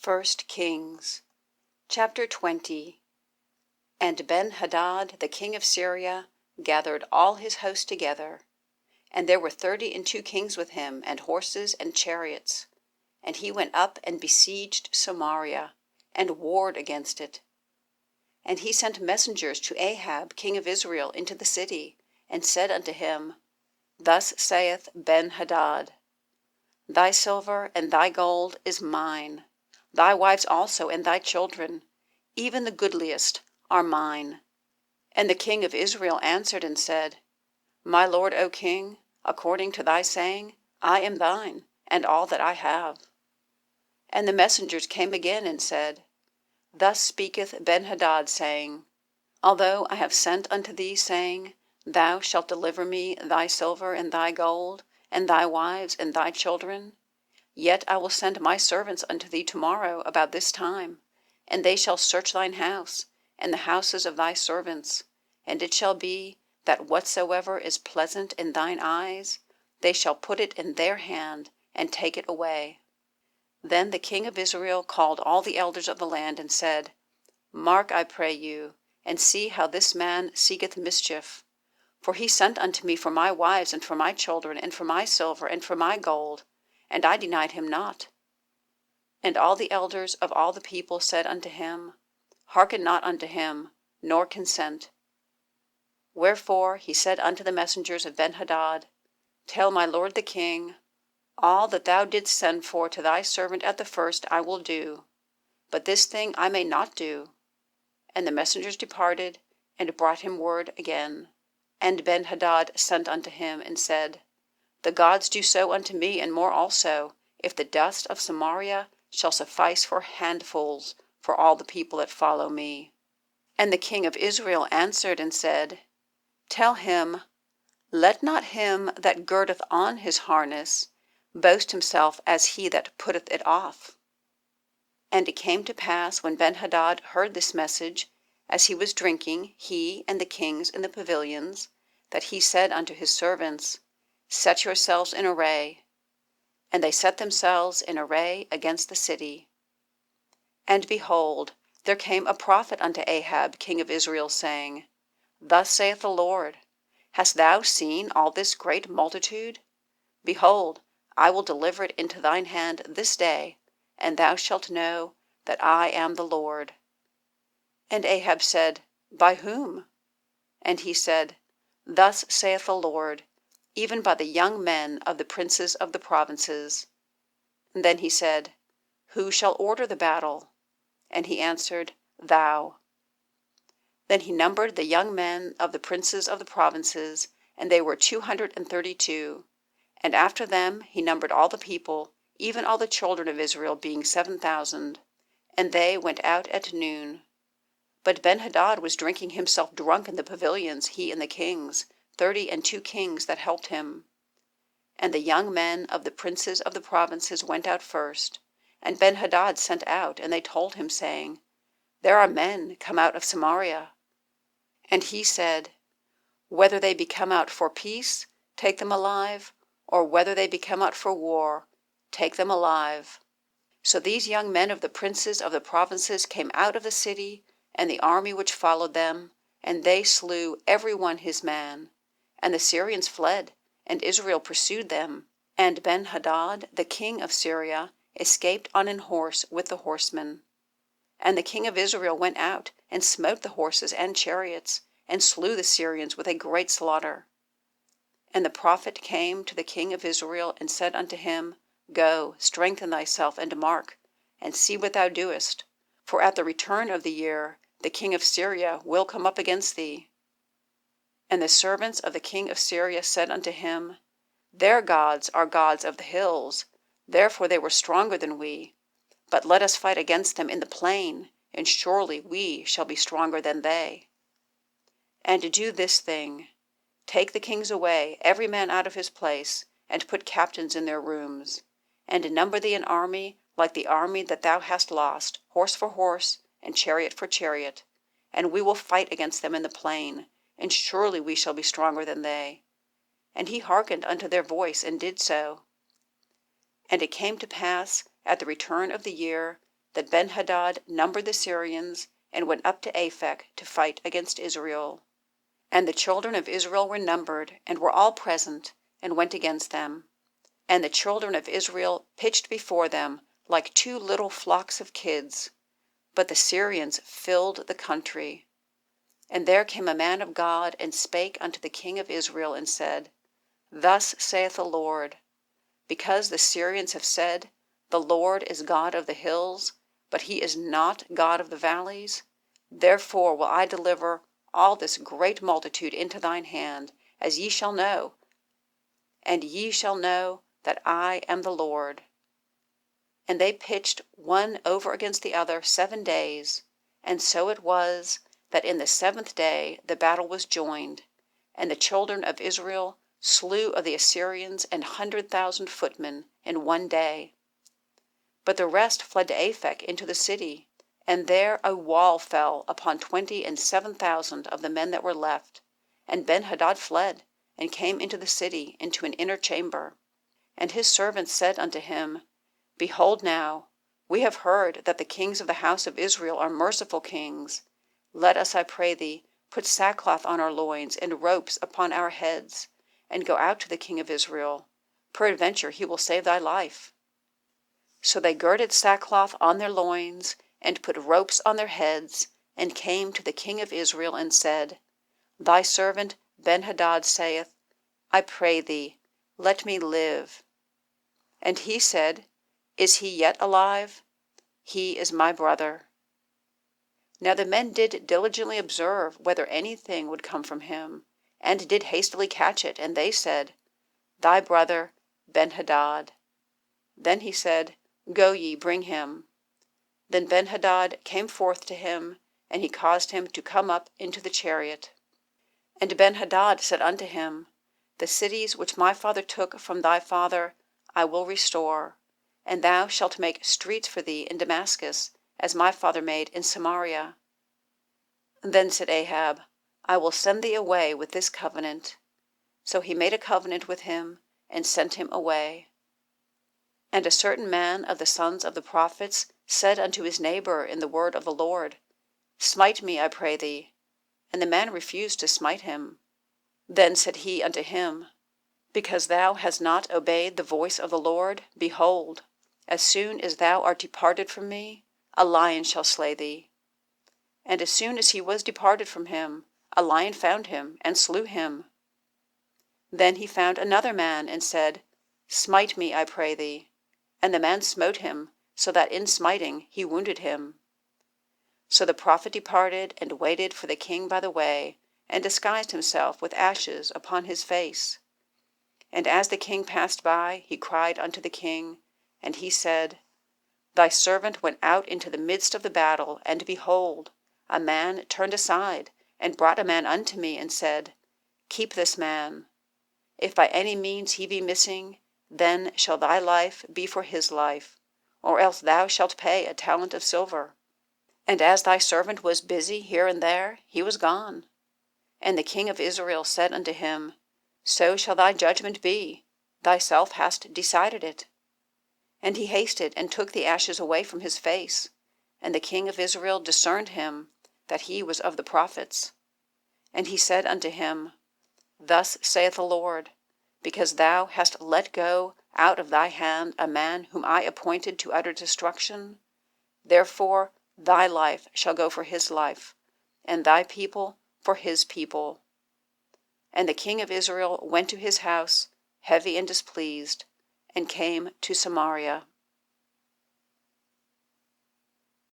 1 Kings chapter 20. And Ben-hadad the king of Syria gathered all his host together, and there were 32 kings with him, and horses and chariots. And he went up and besieged Samaria, and warred against it. And he sent messengers to Ahab king of Israel into the city, and said unto him, Thus saith Ben-hadad, Thy silver and thy gold is mine, thy wives also and thy children, even the goodliest, are mine. And the king of Israel answered and said, My lord, O king, according to thy saying, I am thine, and all that I have. And the messengers came again and said, Thus speaketh Ben-hadad, saying, Although I have sent unto thee, saying, Thou shalt deliver me thy silver and thy gold, and thy wives and thy children, yet I will send my servants unto thee tomorrow about this time, and they shall search thine house, and the houses of thy servants, and it shall be, that whatsoever is pleasant in thine eyes, they shall put it in their hand, and take it away. Then the king of Israel called all the elders of the land, and said, Mark, I pray you, and see how this man seeketh mischief. For he sent unto me for my wives, and for my children, and for my silver, and for my gold, and I denied him not. And all the elders of all the people said unto him, Hearken not unto him, nor consent. Wherefore he said unto the messengers of Ben-hadad, Tell my lord the king, all that thou didst send for to thy servant at the first I will do, but this thing I may not do. And the messengers departed, and brought him word again. And Ben-hadad sent unto him, and said, The gods do so unto me, and more also, if the dust of Samaria shall suffice for handfuls for all the people that follow me. And the king of Israel answered and said, Tell him, Let not him that girdeth on his harness boast himself as he that putteth it off. And it came to pass, when Ben-hadad heard this message, as he was drinking, he and the kings in the pavilions, that he said unto his servants, Set yourselves in array. And they set themselves in array against the city. And behold, there came a prophet unto Ahab king of Israel, saying, Thus saith the Lord, Hast thou seen all this great multitude? Behold, I will deliver it into thine hand this day, and thou shalt know that I am the Lord. And Ahab said, By whom? And he said, Thus saith the Lord, even by the young men of the princes of the provinces. And then he said, Who shall order the battle? And he answered, Thou. Then he numbered the young men of the princes of the provinces, and they were 232. And after them he numbered all the people, even all the children of Israel, being 7,000. And they went out at noon. But Ben-hadad was drinking himself drunk in the pavilions, he and the kings, 32 kings that helped him. And the young men of the princes of the provinces went out first, and Ben-hadad sent out, and they told him, saying, There are men come out of Samaria. And he said, Whether they be come out for peace, take them alive, or whether they be come out for war, take them alive. So these young men of the princes of the provinces came out of the city, and the army which followed them, and they slew every one his man. And the Syrians fled, and Israel pursued them. And Ben-hadad the king of Syria escaped on an horse with the horsemen. And the king of Israel went out, and smote the horses and chariots, and slew the Syrians with a great slaughter. And the prophet came to the king of Israel, and said unto him, Go, strengthen thyself, and mark, and see what thou doest. For at the return of the year the king of Syria will come up against thee. And the servants of the king of Syria said unto him, Their gods are gods of the hills, therefore they were stronger than we. But let us fight against them in the plain, and surely we shall be stronger than they. And do this thing, take the kings away, every man out of his place, and put captains in their rooms, and number thee an army like the army that thou hast lost, horse for horse, and chariot for chariot, and we will fight against them in the plain, and surely we shall be stronger than they. And he hearkened unto their voice, and did so. And it came to pass, at the return of the year, that Ben-hadad numbered the Syrians and went up to Aphek to fight against Israel. And the children of Israel were numbered, and were all present, and went against them. And the children of Israel pitched before them like two little flocks of kids. But the Syrians filled the country. And there came a man of God, and spake unto the king of Israel, and said, Thus saith the Lord, because the Syrians have said, The Lord is God of the hills, but he is not God of the valleys, therefore will I deliver all this great multitude into thine hand, as ye shall know, and ye shall know that I am the Lord. And they pitched one over against the other 7 days, and so it was, that in the 7th day the battle was joined, and the children of Israel slew of the Assyrians 100,000 footmen in 1 day. But the rest fled to Aphek into the city, and there a wall fell upon 27,000 of the men that were left. And Ben-hadad fled, and came into the city, into an inner chamber. And his servants said unto him, Behold now, we have heard that the kings of the house of Israel are merciful kings. Let us, I pray thee, put sackcloth on our loins, and ropes upon our heads, and go out to the king of Israel. Peradventure he will save thy life. So they girded sackcloth on their loins, and put ropes on their heads, and came to the king of Israel, and said, Thy servant Ben-hadad saith, I pray thee, let me live. And he said, Is he yet alive? He is my brother. Now the men did diligently observe whether anything would come from him, and did hastily catch it, and they said, Thy brother Ben-hadad. Then he said, Go ye, bring him. Then Ben-hadad came forth to him, and he caused him to come up into the chariot. And Ben-hadad said unto him, The cities which my father took from thy father I will restore, and thou shalt make streets for thee in Damascus, as my father made in Samaria. Then said Ahab, I will send thee away with this covenant. So he made a covenant with him, and sent him away. And a certain man of the sons of the prophets said unto his neighbor in the word of the Lord, Smite me, I pray thee. And the man refused to smite him. Then said he unto him, Because thou hast not obeyed the voice of the Lord, behold, as soon as thou art departed from me, a lion shall slay thee. And as soon as he was departed from him, a lion found him, and slew him. Then he found another man, and said, Smite me, I pray thee. And the man smote him, so that in smiting he wounded him. So the prophet departed, and waited for the king by the way, and disguised himself with ashes upon his face. And as the king passed by, he cried unto the king, and he said, Thy servant went out into the midst of the battle, and behold, a man turned aside, and brought a man unto me, and said, Keep this man. If by any means he be missing, then shall thy life be for his life, or else thou shalt pay a talent of silver. And as thy servant was busy here and there, he was gone. And the king of Israel said unto him, So shall thy judgment be, thyself hast decided it. And he hasted, and took the ashes away from his face. And the king of Israel discerned him, that he was of the prophets. And he said unto him, Thus saith the Lord, because thou hast let go out of thy hand a man whom I appointed to utter destruction, therefore thy life shall go for his life, and thy people for his people. And the king of Israel went to his house, heavy and displeased, and came to Samaria.